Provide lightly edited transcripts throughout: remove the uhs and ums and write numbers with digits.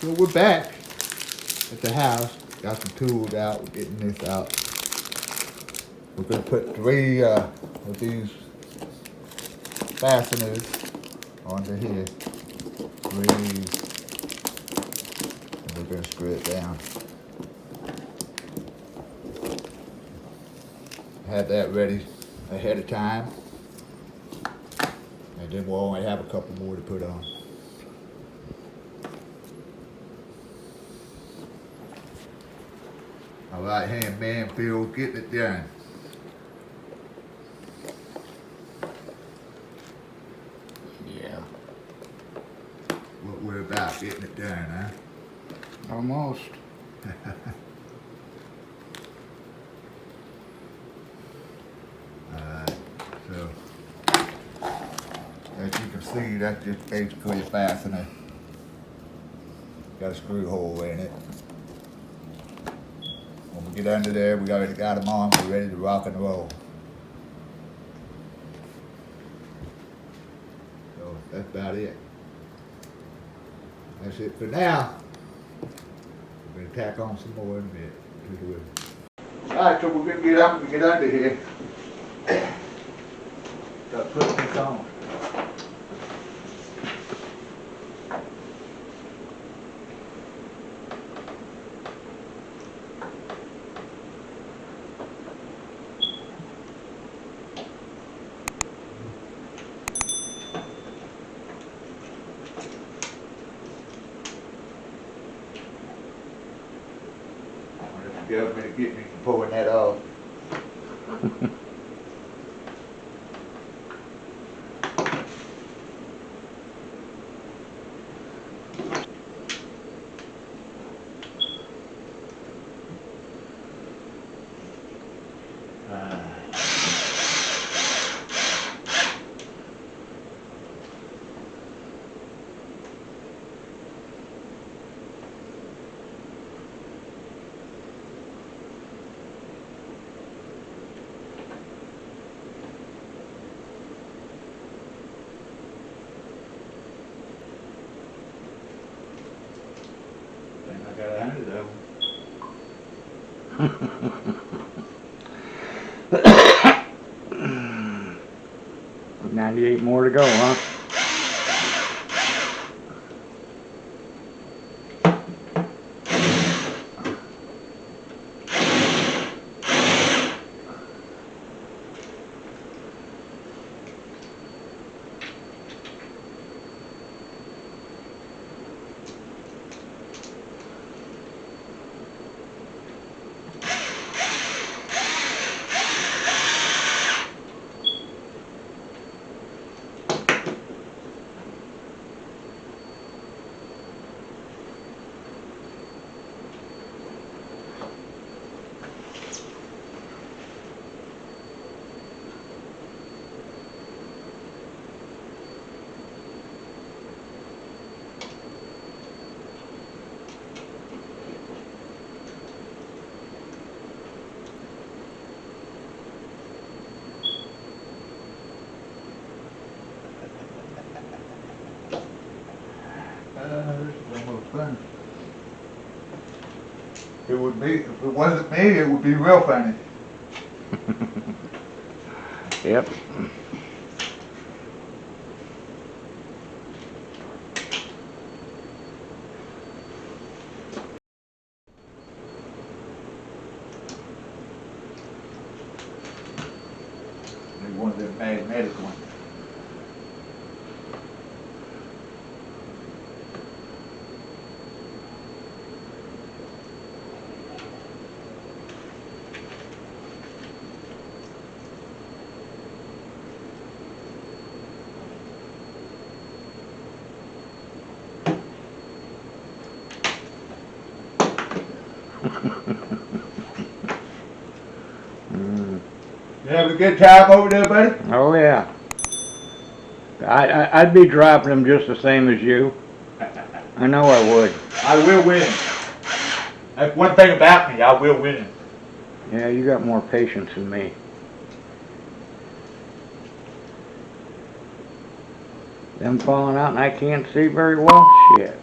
So we're back at the house. Got some tools out. We're getting this out. We're gonna put 3 of these fasteners onto here. 3. And we're gonna screw it down. Had that ready ahead of time. And then we'll only have a couple more to put on. My right hand man feels getting it done. Yeah. What we're about, getting it done, huh? Almost. Alright, so as you can see, that's just basically a fastener. Got a screw hole in it. When we get under there, we already got them on, we're ready to rock and roll. So that's about it. That's it for now. We're gonna tack on some more in a bit. Alright, so we're gonna get up and get under here. Start putting this on. The government to get me from pulling that off. I got 100 of them. 98 more to go, huh? this is almost fun. It would be, if it wasn't me, it would be real funny. Yep. They wanted them magnetic ones. You having a good time over there, buddy? Oh yeah. I'd be dropping them just the same as you. I know I would. I will win. That's one thing about me, I will win. Yeah, you got more patience than me. Them falling out and I can't see very well? Shit.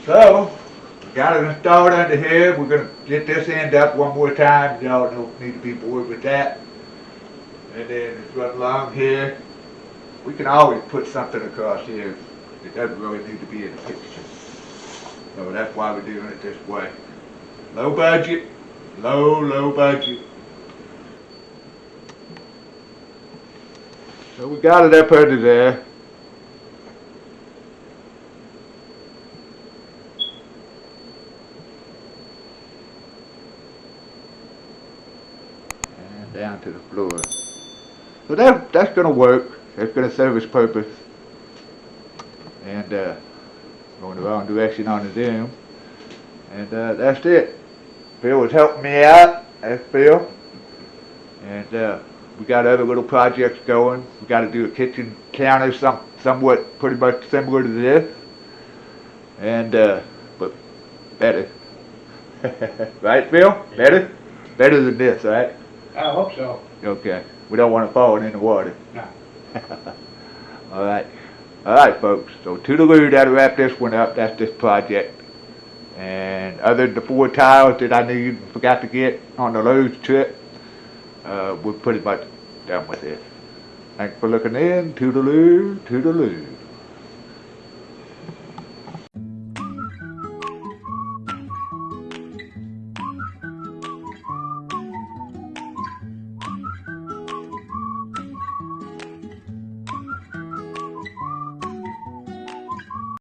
So, we got it installed under here. We're gonna get this end up one more time. Y'all don't need to be bored with that. And then it's run along here. We can always put something across here. It doesn't really need to be in the picture. So that's why we're doing it this way. Low budget, low budget. So we got it up under there. And down to the floor. So that's gonna work. That's gonna serve its purpose. And going the wrong direction on the zoom. And that's it. Phil was helping me out. That's Phil. And we got other little projects going. We got to do a kitchen counter, somewhat pretty much similar to this. And but better. Right, Phil? Yeah. Better? Better than this, right? I hope so. Okay. We don't want to fall in the water. No. All right. All right, folks. So toodaloo, that'll wrap this one up. That's this project. And other than the 4 tiles that I need forgot to get on the Lowe's trip, we're pretty much done with this. Thanks for looking in. Toodaloo, toodaloo.